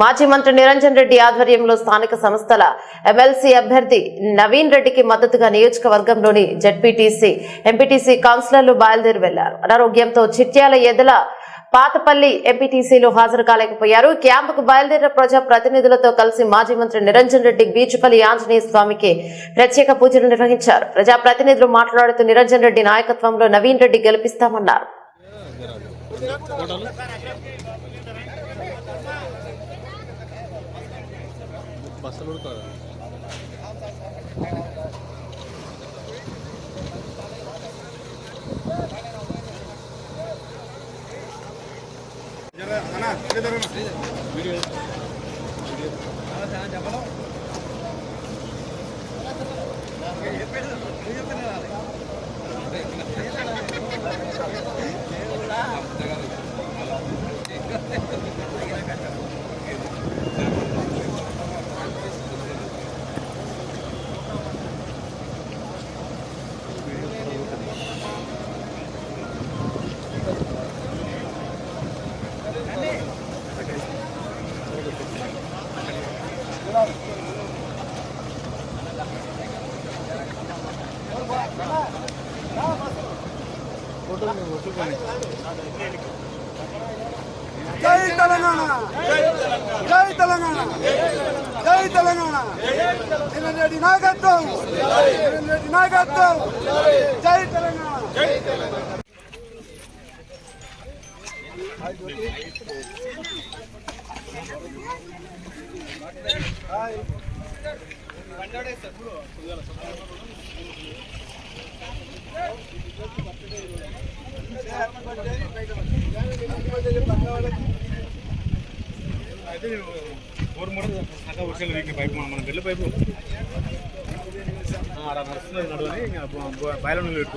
మాజీ మంత్రి నిరంజన్ రెడ్డి ఆధ్వర్యంలో స్థానిక సంస్థల ఎమ్మెల్సీ అభ్యర్థి నవీన్ రెడ్డికి మద్దతుగా నియోజకవర్గంలోని జెడ్పీటీసీ, ఎంపీటీసీ కౌన్సిలర్లు బయలుదేరి వెళ్లారు. అనారోగ్యంతో చిట్యాల ఎదల పాతపల్లి ఎంపీటీసీలు హాజరు కాలేకపోయారు. క్యాంపుకు బయలుదేరిన ప్రజా ప్రతినిధులతో కలిసి మాజీ మంత్రి నిరంజన్ రెడ్డి బీచుపల్లి ఆంజనేయ స్వామికి ప్రత్యేక పూజలు నిర్వహించారు. ప్రజా ప్రతినిధులు మాట్లాడుతూ నిరంజన్ రెడ్డి నాయకత్వంలో నవీన్ రెడ్డి గెలిపిస్తామన్నారు. జై తెలంగాణ, జై తెలంగాణ, జై తెలంగాణ. నిరంజన్ రెడ్డి నాయకత్వం, నిరంజన్ రెడ్డి నాయకత్వం. జై తెలంగాణ. అయితే ఫోర్ మోడల్ సగం వర్షాలు వీక్ పైపు మన బిల్ల పైపు నడుస్తుంది నడవని బయలు పెట్టుకో.